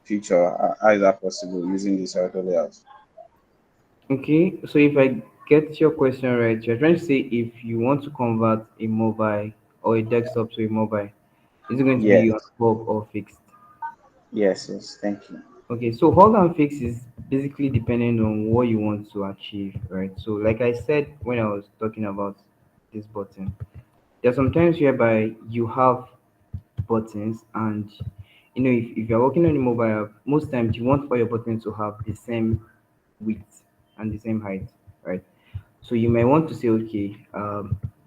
feature? How is that possible using this auto layout? Okay, so if I get your question right, you're trying to say if you want to convert a mobile or a desktop to a mobile, is it going to be Yes, on hub or fixed? yes, yes. Thank you. Okay, so hold and fix is basically depending on what you want to achieve, right? So, like I said when I was talking about this button, there are some times whereby you have buttons, and if you're working on a mobile app, most times you want all your buttons to have the same width and the same height, right? So, you may want to say, okay,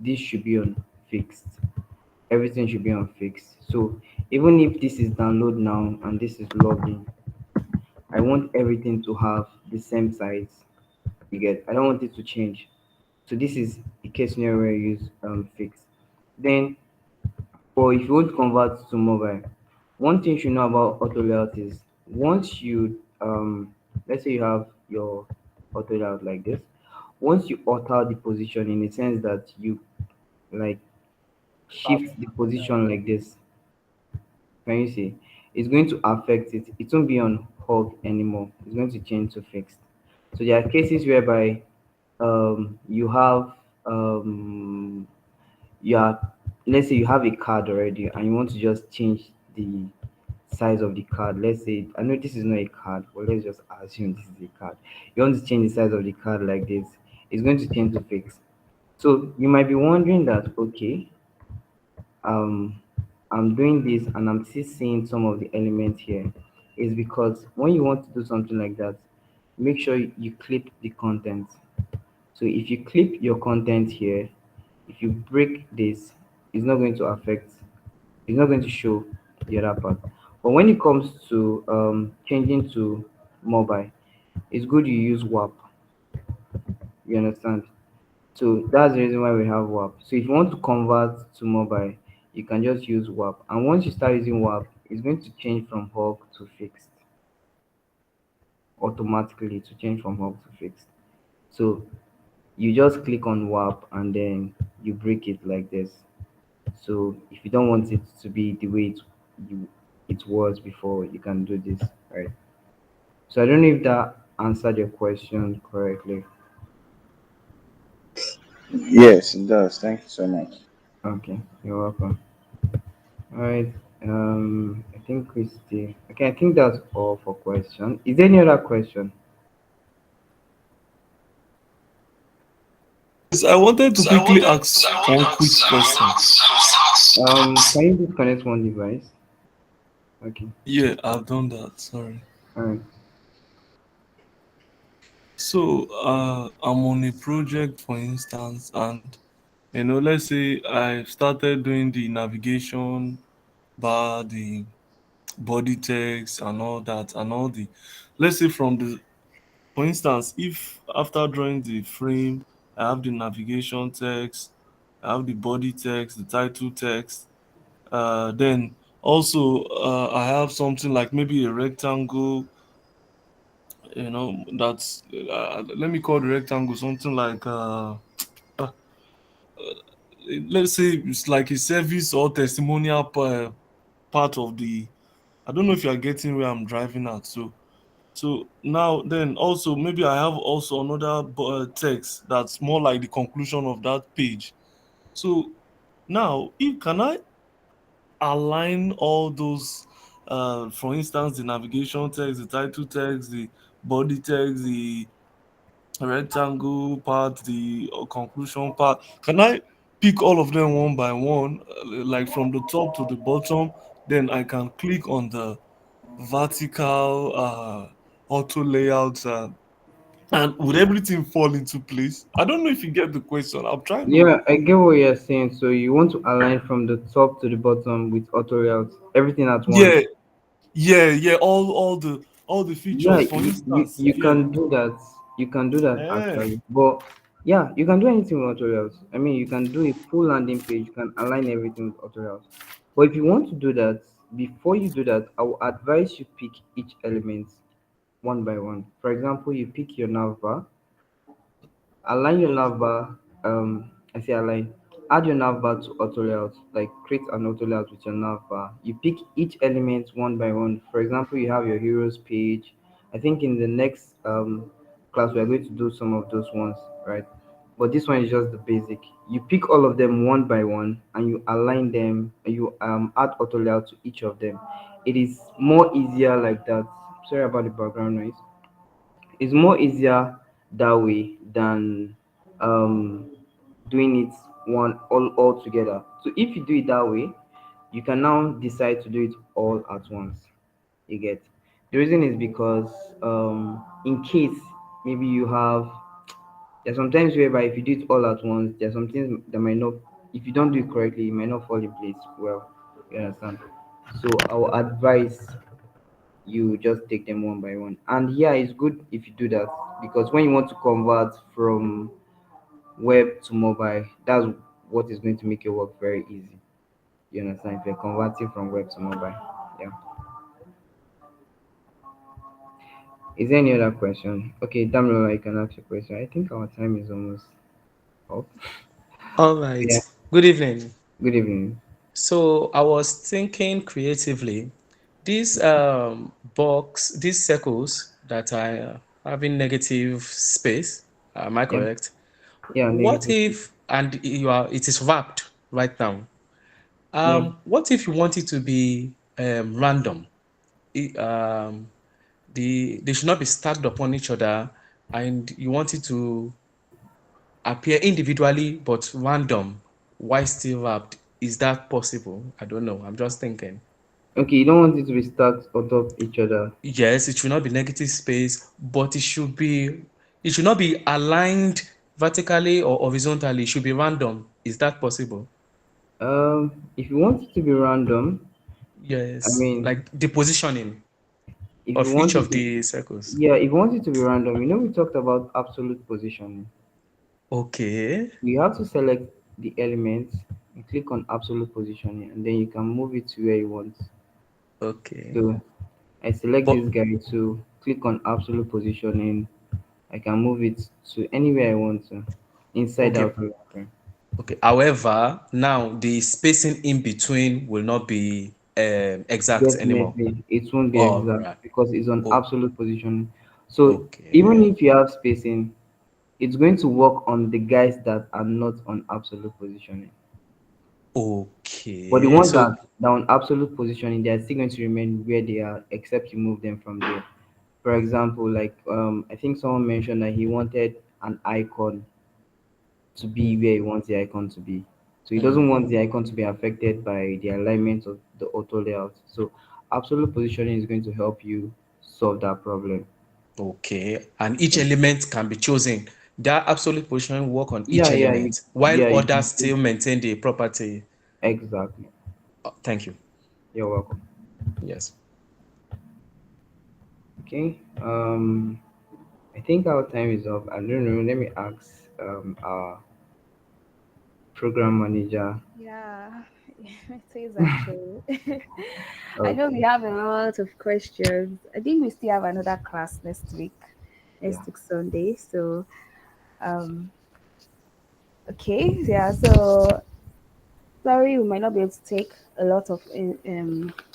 this should be on fixed, everything should be on fixed. So, even if this is download now and this is login, I want everything to have the same size. You get? I don't want it to change. So this is a case scenario where you use fixed. Then, or if you want to convert to mobile, one thing you should know about auto layout is once you let's say you have your auto layout like this, once you alter the position in the sense that you like shift the position like this, can you see? It's going to affect it. It won't be on hog anymore. It's going to change to fixed. So there are cases whereby you have you are let's say you have a card already and you want to just change the size of the card. Let's say I know this is not a card, but let's just assume this is a card. You want to change the size of the card like this. It's going to change to fixed. So you might be wondering that okay, um I'm doing this and I'm still seeing some of the elements here is because when you want to do something like that, make sure you clip the content. So if you clip your content here, if you break this, it's not going to affect, it's not going to show the other part. But when it comes to changing to mobile, it's good you use WAP. You understand? So that's the reason why we have WAP. So if you want to convert to mobile, you can just use WAP. And once you start using WAP, it's going to change from hog to fixed automatically to change from hog to fixed. So you just click on WAP and then you break it like this. So if you don't want it to be the way you it was before, you can do this, right? So I don't know if that answered your question correctly. Yes, it does. Thank you so much. Okay, you're welcome. All right. I think we still okay. I think that's all for question. Is there any other question? Yes, I wanted to quickly ask one quick question. Can you disconnect one device? Okay. Yeah, I've done that. Sorry. All right. So, I'm on a project, for instance, and let's say I started doing the navigation bar, the body text, and all that, and all the, let's say from the, for instance, if after drawing the frame, I have the navigation text, I have the body text, the title text, then also I have something like maybe a rectangle, that's let me call the rectangle something like uh, let's say it's like a service or testimonial part of the, I don't know if you are getting where I'm driving at. So now then also maybe I have also another text that's more like the conclusion of that page. So now if can I align all those, for instance the navigation text, the title text, the body text, the rectangle part, the conclusion part, can I pick all of them one by one, like from the top to the bottom, then I can click on the vertical auto layout, and would everything fall into place? I don't know if you get the question. I'm trying to. Yeah, I get what you're saying. So you want to align from the top to the bottom with auto layout, everything at Yeah, once. yeah, all the Yeah, features, for instance, you yeah. can do that. You can do that Eh. actually. But yeah, you can do anything with auto layout. I mean, you can do a full landing page. You can align everything with auto layout. But if you want to do that, before you do that, I will advise you pick each element one by one. For example, you pick your navbar, align your navbar. I say align. Add your navbar to auto layout. Like create an auto layout with your navbar. You pick each element one by one. For example, you have your heroes page. I think in the next class we are going to do some of those ones, right? But this one is just the basic. You pick all of them one by one and you align them. And you add auto layout to each of them. It is more easier like that. Sorry about the background noise. It's more easier that way than um doing it one all together. So if you do it that way, you can now decide to do it all at once. You get, the reason is because in case maybe you have, there's sometimes whereby if you do it all at once, there's some things that might not, if you don't do it correctly, it might not fall in place well. You understand? So I will advise you just take them one by one. And yeah, it's good if you do that because when you want to convert from web to mobile, that's what is going to make your work very easy. You understand? If you're converting from web to mobile. Yeah. Is there any other question? Okay, Damilola, you can ask your question. I think our time is almost up. All right. Yeah. Good evening. Good evening. So I was thinking creatively. These these circles that are having negative space. Am I Yeah. correct? Yeah, What negative. if and it is wrapped right now? Yeah. What if you want it to be random? They should not be stacked upon each other, and you want it to appear individually but random. Why still wrapped? Is that possible? I don't know. I'm just thinking. Okay, you don't want it to be stacked on top each other. Yes, it should not be negative space, but it should not be aligned vertically or horizontally. It should be random. Is that possible? If you want it to be random, I Yes, mean, like the positioning if you of want each it of to, the circles. yeah, if you want it to be random, we talked about absolute positioning. Okay, You have to select the elements and click on absolute positioning, and then you can move it to where you want. okay. So I select But this guy to click on absolute positioning. I can move it to anywhere I want to inside okay, out. Okay. okay. However, now the spacing in between will not be exact anymore. Definitely, it won't be All exact right. because it's on Oh, absolute positioning. So even okay. if you have spacing, it's going to work on the guys that are not on absolute positioning. But the Okay. ones So, that are on absolute positioning, they are still going to remain where they are, except you move them from there. For example, like I think someone mentioned that he wanted an icon to be mm, where he wants the icon to be. So he doesn't mm, want the icon to be affected by the alignment of the auto layout. So absolute positioning is going to help you solve that problem. okay. And each Yeah, element can be chosen. That absolute position work on each yeah, yeah, element, while you others can still choose. maintain the property. Exactly. Thank you. You're welcome. Yes. Okay. I think our time is up. I don't know. Let me ask our program manager. Yeah, it is actually. I know we Okay. have a lot of questions. I think we still have another class Yeah. next week Sunday. So, um, okay, yeah. So sorry, we might not be able to take a lot of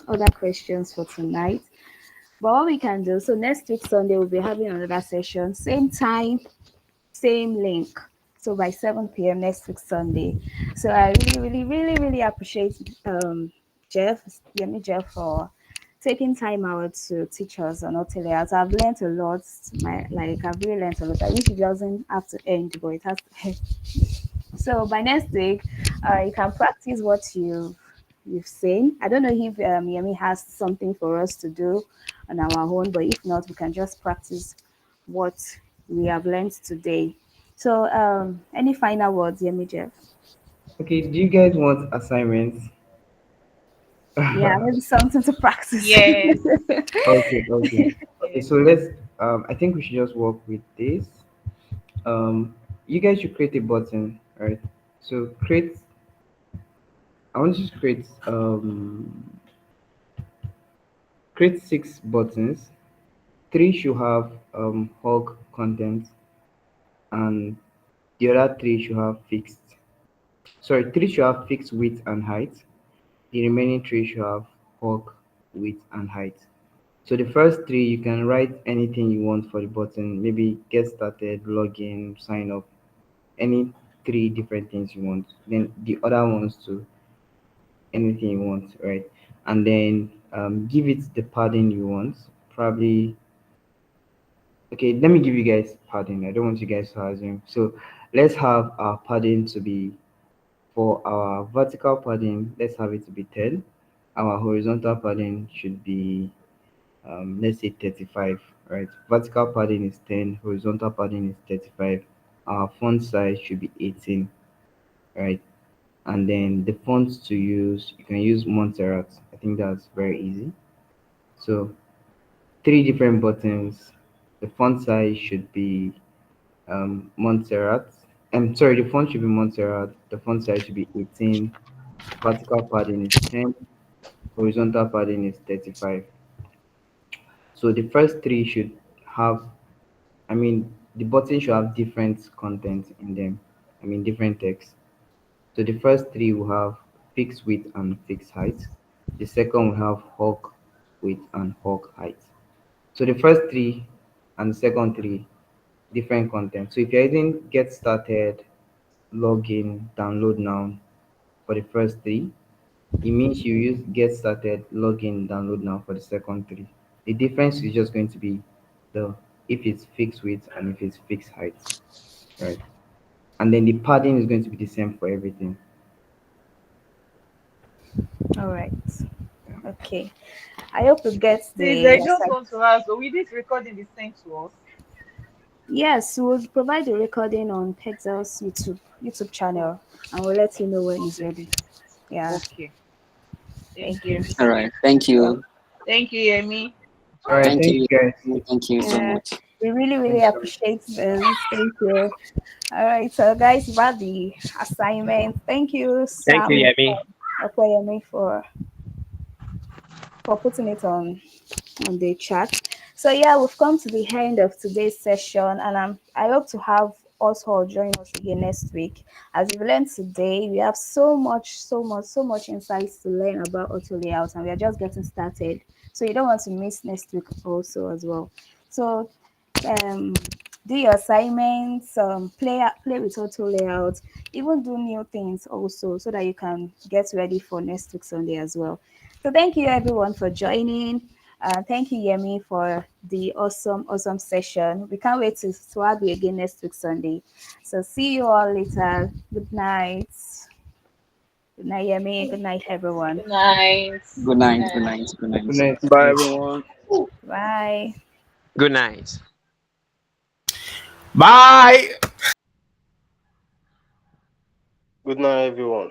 other questions for tonight. But what we can do, so next week Sunday we'll be having another session, same time, same link. So by 7 p.m. next week Sunday. So I really appreciate Jeff, Yemi Jeff, for taking time out to teach us on auto layouts. I've learned a lot. I've really learned a lot. I wish it doesn't have to end, but it has. So by next week, you can practice what you've seen. I don't know if Yemi has something for us to do on our own, but if not, we can just practice what we have learned today. So, any final words, Yemi Jeff? Okay. Do you guys want assignments? Yeah, maybe something to practice. Yes. Okay. Okay. Okay. Yes. So let's. I think we should just work with this. You guys should create a button, right? So create. I want you to create 6 buttons. Three should have hug content, and the other three should have fixed. Sorry, three should have fixed width and height. The remaining three should have hug width and height. So the first three, you can write anything you want for the button. Maybe get started, login, sign up, any three different things you want. Then the other ones to anything you want, right? And then give it the padding you want. Probably, okay, let me give you guys padding. I don't want you guys to assume. So let's have our padding to be, for our vertical padding, let's have it to be 10. Our horizontal padding should be, let's say 35, right? Vertical padding is 10, horizontal padding is 35. Our font size should be 18, right? And then the fonts to use, you can use Montserrat. I think that's very easy. So three different buttons. The font size should be Montserrat. I'm sorry, the font should be Montserrat. The font size should be 18. Vertical padding is 10. Horizontal padding is 35. So the first three should have, I mean, the button should have different content in them. I mean, different text. So the first three will have fixed width and fixed height. The second will have hawk width and hawk height. So the first three and the second three, different content. So if you're using get started, login, download now for the first three, it means you use get started, login, download now for the second three. The difference is just going to be the if it's fixed width and if it's fixed height, right? And then the padding is going to be the same for everything. All right. Yeah. Okay. I hope you get Please, I the just want to ask, so we this recording be sent to us? Yes, we'll provide the recording on Pexel's YouTube Oh, channel, and we'll let you know when it's okay. ready. Yeah. Okay. Thank Thank you. you. All right. Thank So, you. Thank you, Yemi. All right, Thank thank you. you guys. Thank you so yeah, much. we really, really Thanks so much. appreciate this. Thank you. All right, so guys, about the assignment. Thank you, Thank you, Sam Yemi. Okoyemi, for putting it on the chat. So yeah, we've come to the end of today's session, and I hope to have us all join us again next week. As we learned today, we have so much insights to learn about auto layout, and we are just getting started. So you don't want to miss next week also as well. So um do your assignments, play with auto layout, even do new things also so that you can get ready for next week Sunday as well. So thank you everyone for joining. Thank you Yemi for the awesome session. We can't wait to have you again next week Sunday. So see you all later. Good night. Good night Yemi. Good night everyone. Good night. Good Good night. Good night. night. Good Good night. night. Bye, everyone. Bye. Good night. Bye. Good night, everyone.